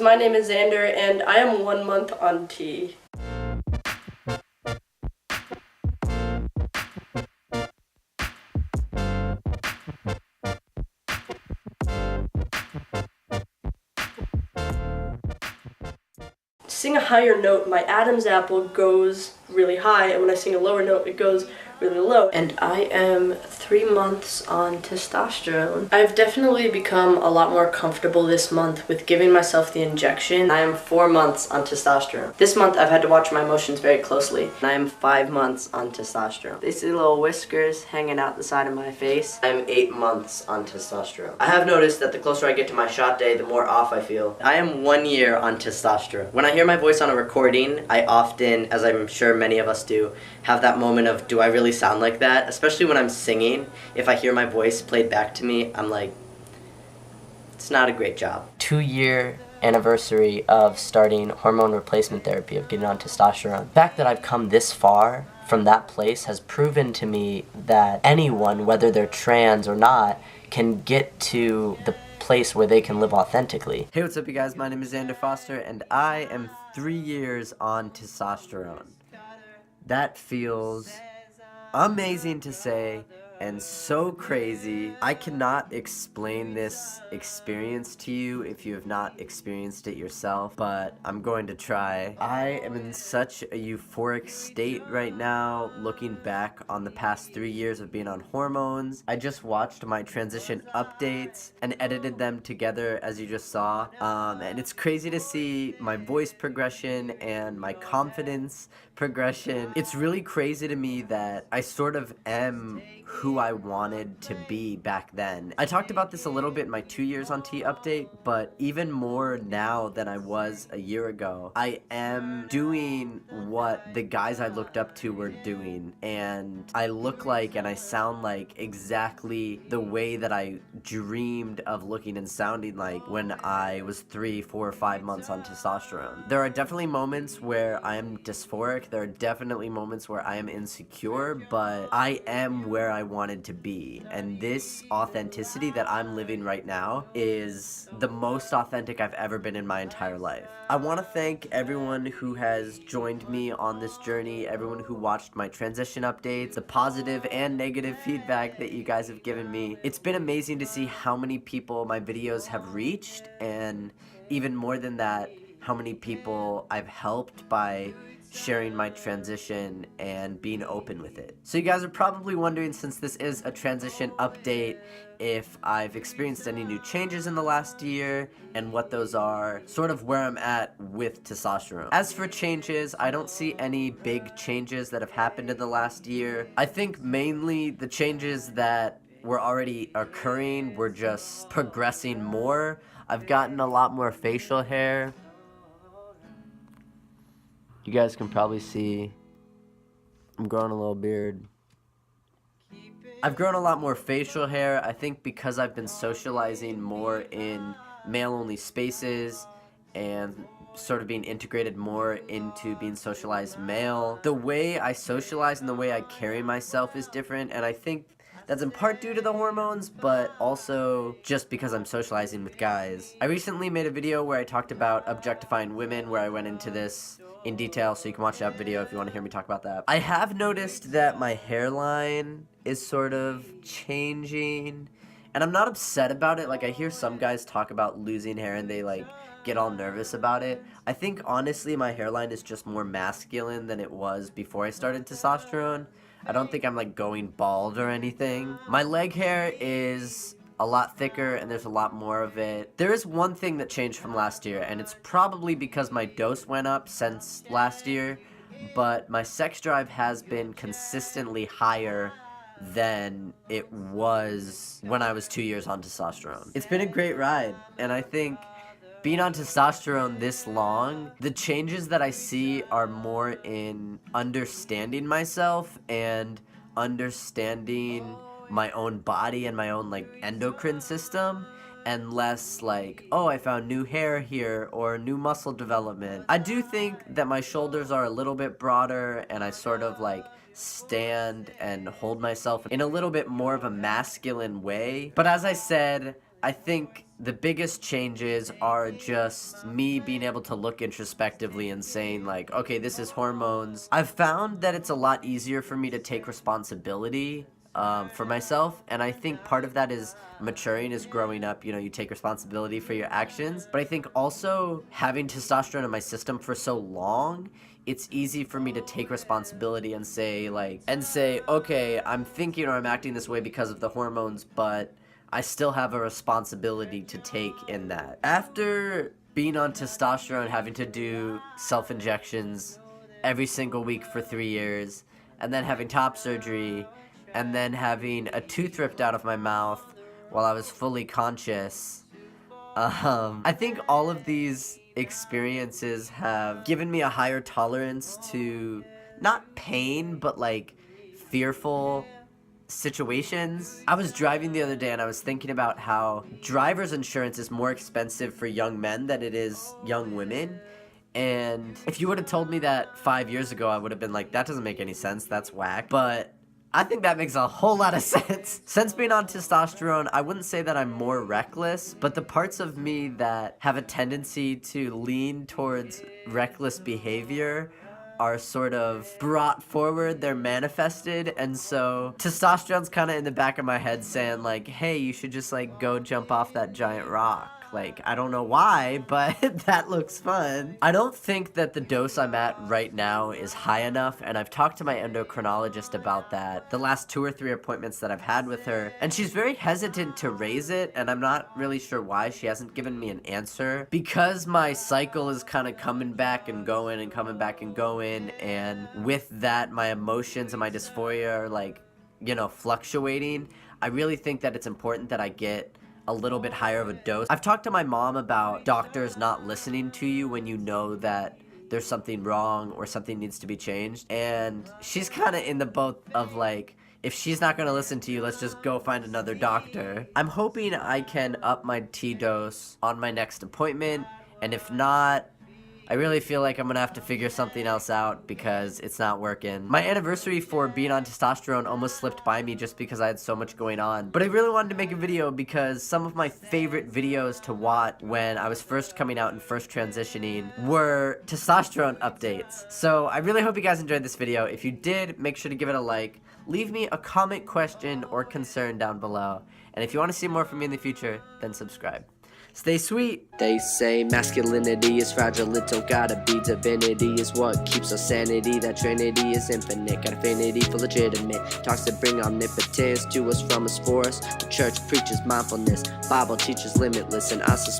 guys, my name is Xander and I am 1 month on T. To sing a higher note, my Adam's apple goes really high, and when I sing a lower note, it goes really low. And I am 3 months on testosterone. I've definitely become a lot more comfortable this month with giving myself the injection. I am 4 months on testosterone. This month I've had to watch my emotions very closely. I am 5 months on testosterone. They see little whiskers hanging out the side of my face. I'm 8 months on testosterone. I have noticed that the closer I get to my shot day, the more off I feel. I am 1 year on testosterone. When I hear my voice on a recording, I often, as I'm sure many of us do, have that moment of, do I really sound like that? Especially when I'm singing. If I hear my voice played back to me, I'm like, it's not a great job. 2-year anniversary of starting hormone replacement therapy, of getting on testosterone. The fact that I've come this far from that place has proven to me that anyone, whether they're trans or not, can get to the place where they can live authentically. Hey, what's up you guys? My name is Xander Foster and I am 3 years on testosterone. That feels amazing to say and so crazy. I cannot explain this experience to you if you have not experienced it yourself, but I'm going to try. I am in such a euphoric state right now, looking back on the past 3 years of being on hormones. I just watched my transition updates and edited them together, as you just saw, and it's crazy to see my voice progression and my confidence progression. It's really crazy to me that I sort of am who I wanted to be back then. I talked about this a little bit in my 2 years on T update, but even more now than I was a year ago. I am doing what the guys I looked up to were doing, and I look like and I sound like exactly the way that I dreamed of looking and sounding like when I was 3, 4, 5 months on testosterone. There are definitely moments where I am dysphoric. There are definitely moments where I am insecure, but I am where I wanted to be, and this authenticity that I'm living right now is the most authentic I've ever been in my entire life. I want to thank everyone who has joined me on this journey, everyone who watched my transition updates, the positive and negative feedback that you guys have given me. It's been amazing to see how many people my videos have reached, and even more than that, how many people I've helped by sharing my transition and being open with it. So you guys are probably wondering, since this is a transition update, if I've experienced any new changes in the last year and what those are, sort of where I'm at with testosterone. As for changes, I don't see any big changes that have happened in the last year. I think mainly the changes that were already occurring were just progressing more. I've gotten a lot more facial hair. You guys can probably see I'm growing a little beard. I've grown a lot more facial hair, I think because I've been socializing more in male-only spaces and sort of being integrated more into being socialized male. The way I socialize and the way I carry myself is different, and I think that's in part due to the hormones, but also just because I'm socializing with guys. I recently made a video where I talked about objectifying women, where I went into this in detail, so you can watch that video if you want to hear me talk about that. I have noticed that my hairline is sort of changing, and I'm not upset about it. Like, I hear some guys talk about losing hair and they like get all nervous about it. I think honestly my hairline is just more masculine than it was before I started testosterone. I don't think I'm like going bald or anything. My leg hair is a lot thicker and there's a lot more of it. There is one thing that changed from last year, and it's probably because my dose went up since last year, but my sex drive has been consistently higher than it was when I was 2 years on testosterone. It's been a great ride, and I think being on testosterone this long, the changes that I see are more in understanding myself and understanding my own body and my own like endocrine system, and less like, oh, I found new hair here or new muscle development. I do think that my shoulders are a little bit broader and I sort of like stand and hold myself in a little bit more of a masculine way. But as I said, I think the biggest changes are just me being able to look introspectively and saying like, okay, this is hormones. I've found that it's a lot easier for me to take responsibility for myself, and I think part of that is maturing, is growing up. You know, you take responsibility for your actions, but I think also having testosterone in my system for so long, it's easy for me to take responsibility and say okay, I'm thinking or I'm acting this way because of the hormones, but I still have a responsibility to take in that. After being on testosterone, having to do self-injections every single week for 3 years, and then having top surgery, and then having a tooth ripped out of my mouth while I was fully conscious, I think all of these experiences have given me a higher tolerance to not pain, but like fearful situations. I was driving the other day and I was thinking about how driver's insurance is more expensive for young men than it is young women. And if you would have told me that 5 years ago, I would have been like, that doesn't make any sense, that's whack. But I think that makes a whole lot of sense. Since being on testosterone, I wouldn't say that I'm more reckless, but the parts of me that have a tendency to lean towards reckless behavior are sort of brought forward, they're manifested, and so testosterone's kind of in the back of my head saying like, hey, you should just like go jump off that giant rock. Like, I don't know why, but that looks fun. I don't think that the dose I'm at right now is high enough, and I've talked to my endocrinologist about that the last 2 or 3 appointments that I've had with her, and she's very hesitant to raise it, and I'm not really sure why. She hasn't given me an answer. Because my cycle is kind of coming back and going and coming back and going, and with that, my emotions and my dysphoria are like, you know, fluctuating. I really think that it's important that I get a little bit higher of a dose. I've talked to my mom about doctors not listening to you when you know that there's something wrong or something needs to be changed, and she's kind of in the boat of like, if she's not gonna listen to you, let's just go find another doctor. I'm hoping I can up my T dose on my next appointment, and if not, I really feel like I'm gonna have to figure something else out because it's not working. My anniversary for being on testosterone almost slipped by me just because I had so much going on. But I really wanted to make a video because some of my favorite videos to watch when I was first coming out and first transitioning were testosterone updates. So I really hope you guys enjoyed this video. If you did, make sure to give it a like. Leave me a comment, question, or concern down below. And if you want to see more from me in the future, then subscribe. Stay sweet. They say masculinity is fragile, it don't gotta be. Divinity is what keeps us sanity. That trinity is infinite, got affinity for legitimate talks that bring omnipotence to us from us for us. The church preaches mindfulness, Bible teaches limitless, and I suspect